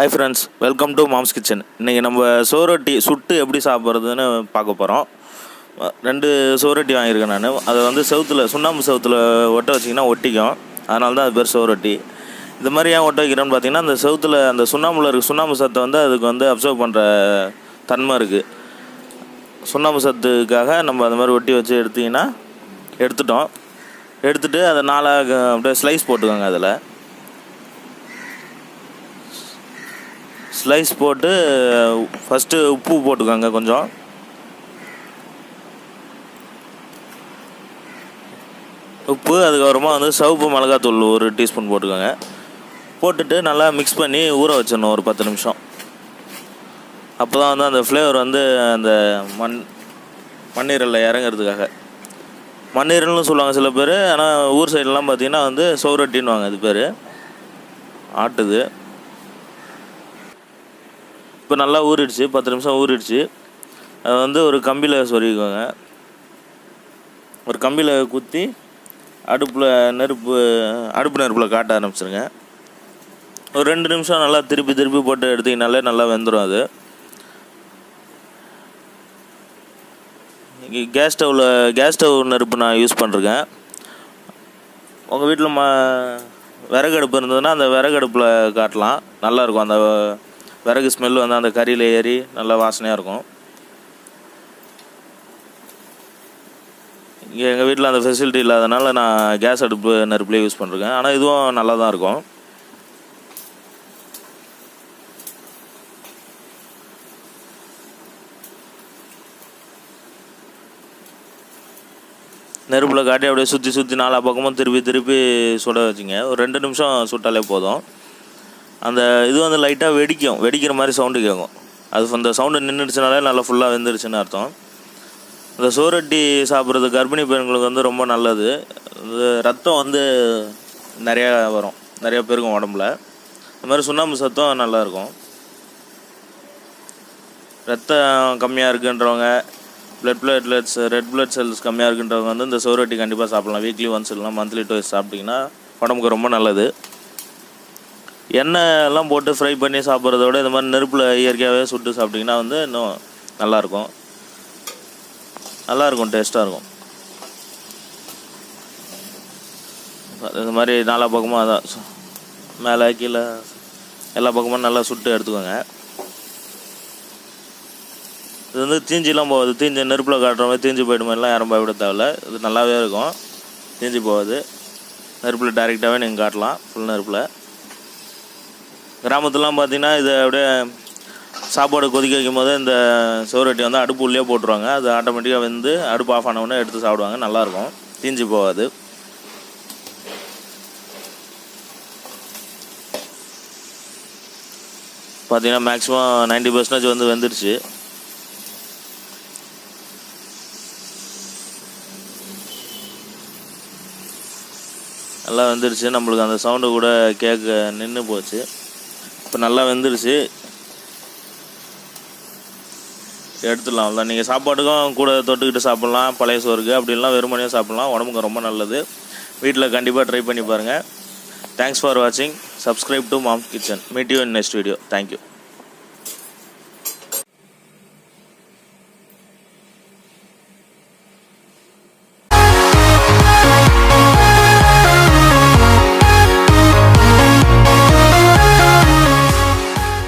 Hi friends, welcome to Mom's Kitchen. இன்றைக்கி நம்ம சோரொட்டி சுட்டு எப்படி சாப்பிட்றதுன்னு பார்க்க போகிறோம். 2 சோரொட்டி வாங்கியிருக்கேன் நான். அதை வந்து சுண்ணாம்பு செவுத்தில் ஒட்ட வச்சிங்கன்னா ஒட்டிக்கும். அதனால தான் அது பேர் சோரொட்டி. இது மாதிரி ஏன் ஒட்ட வைக்கிறேன்னு பார்த்தீங்கன்னா, அந்த செவுத்தில் அந்த சுண்ணாம்பில் இருக்க சுண்ணாம்பு சத்தை வந்து அதுக்கு வந்து அப்சர்வ் பண்ணுற தன்மை இருக்குது. சுண்ணாம்பு சத்துக்காக நம்ம அந்த மாதிரி ஒட்டி வச்சு எடுத்துட்டு அதை அப்படியே ஸ்லைஸ் போட்டுக்கோங்க. அதில் ஸ்லைஸ் போட்டு ஃபஸ்ட்டு உப்பு போட்டுக்கோங்க, கொஞ்சம் உப்பு. அதுக்கப்புறமா வந்து சிவப்பு மிளகாத்தூள் 1 டீஸ்பூன் போட்டுக்கோங்க. போட்டுட்டு நல்லா மிக்ஸ் பண்ணி ஊற வச்சிடணும் ஒரு 10 நிமிஷம். அப்போ தான் வந்து அந்த ஃப்ளேவர் வந்து அந்த மண்ணீரலில் இறங்கிறதுக்காக. மண்ணீரல்னு சொல்லுவாங்க சில பேர், ஆனால் ஊர் சைட்லாம் பார்த்திங்கன்னா வந்து சோரொட்டின்னுவாங்க. அது பேர் ஆட்டுது. இப்போ நல்லா ஊறிடுச்சு, 10 நிமிஷம் ஊறிடுச்சு. அதை வந்து ஒரு கம்பியில் சொருகிக்கோங்க. ஒரு கம்பியில் குத்தி அடுப்பு நெருப்பில் காட்ட ஆரம்பிச்சிருங்க. ஒரு 2 நிமிஷம் நல்லா திருப்பி போட்டு எடுத்திங்கனாலே நல்லா வெந்துடும். அது கேஸ் ஸ்டவ் நெருப்பு நான் யூஸ் பண்ணுறேன். உங்கள் வீட்டில் விறகு அடுப்பு இருந்ததுன்னா அந்த விறகு அடுப்பில் காட்டலாம், நல்லாயிருக்கும். அந்த விறகு ஸ்மெல் வந்து அந்த கறியில் ஏறி நல்லா வாசனையாக இருக்கும். இங்கே எங்கள் வீட்டில் அந்த ஃபெசிலிட்டி இல்லாதனால நான் கேஸ் அடுப்பு நெருப்புலேயே யூஸ் பண்ணுறேன். ஆனால் இதுவும் நல்லா தான் இருக்கும். நெருப்பில் காட்டி அப்படியே சுற்றி 4 பக்கமும் திருப்பி சுட வச்சுங்க. ஒரு 2 நிமிஷம் சுட்டாலே போதும். அந்த இது வந்து லைட்டாக வெடிக்கிற மாதிரி சவுண்டு கேட்கும். அது அந்த சவுண்டு நின்றுடுச்சுனாலே நல்லா ஃபுல்லாக வெந்துருச்சுன்னு அர்த்தம். இந்த சோரொட்டி சாப்பிட்றது கர்ப்பிணி பெண்களுக்கு வந்து ரொம்ப நல்லது. இது ரத்தம் வந்து நிறையா பேருக்கும் உடம்புல. இந்த மாதிரி சுண்ணாம்பு சத்தம் நல்லாயிருக்கும். ரத்தம் கம்மியாக இருக்குன்றவங்க, ரெட் பிளட் செல்ஸ் கம்மியாக இருக்குன்றவங்க வந்து இந்த சோரொட்டி கண்டிப்பாக சாப்பிட்லாம். வீக்லி ஒன்ஸ் இல்லைனா மந்த்லி 2 சாப்பிட்டிங்கன்னா உடம்புக்கு ரொம்ப நல்லது. எண்ணெய் எல்லாம் போட்டு ஃப்ரை பண்ணி சாப்பிட்றத விட இந்த மாதிரி நெருப்பில் இயற்கையாகவே சுட்டு சாப்பிட்டிங்கன்னா வந்து இன்னும் நல்லாயிருக்கும், டேஸ்ட்டாக இருக்கும். இந்த மாதிரி 4 பக்கமும் அதான் மேலே கீழே எல்லா பக்கமும் நல்லா சுட்டு எடுத்துக்கோங்க. இது வந்து தீஞ்சிலாம் போகாது. நெருப்பில் காட்டுற மாதிரி தீஞ்சு போய்டுமாதிரிலாம் யாரும் பயப்பட தேவையில்ல. இது நல்லாவே இருக்கும், தீஞ்சு போகாது. நெருப்பில் டைரெக்டாகவே நீங்கள் காட்டலாம். ஃபுல் நெருப்பில் கிராமத்துலாம் பார்த்திங்கன்னா இதை அப்படியே சாப்பாடு கொதிக்க வைக்கும் போது இந்த சோரொட்டி வந்து அடுப்பு உள்ளே போட்டுருவாங்க. அது ஆட்டோமேட்டிக்காக வந்து அடுப்பு ஆஃப் ஆனவுடனே எடுத்து சாப்பிடுவாங்க. நல்லாயிருக்கும், தீஞ்சு போகாது. பார்த்திங்கன்னா மேக்ஸிமம் 90% வந்து வெந்துருச்சு. நல்லா வெந்துருச்சு. நம்மளுக்கு அந்த சவுண்டு கூட கேட்க நின்று போச்சு. இப்போ நல்லா வெந்துருச்சு, எடுத்துடலாம். நீங்கள் சாப்பாட்டுக்கும் கூட தொட்டுக்கிட்டு சாப்பிட்லாம், பழைய சோறுக்கு அப்படின்லாம் வெறுமனையாக சாப்பிட்லாம். உடம்புக்கு ரொம்ப நல்லது. வீட்டில் கண்டிப்பாக ட்ரை பண்ணி பாருங்கள். தேங்க்ஸ் ஃபார் வாட்சிங். Subscribe to moms kitchen. Meet you in next video. Thank you.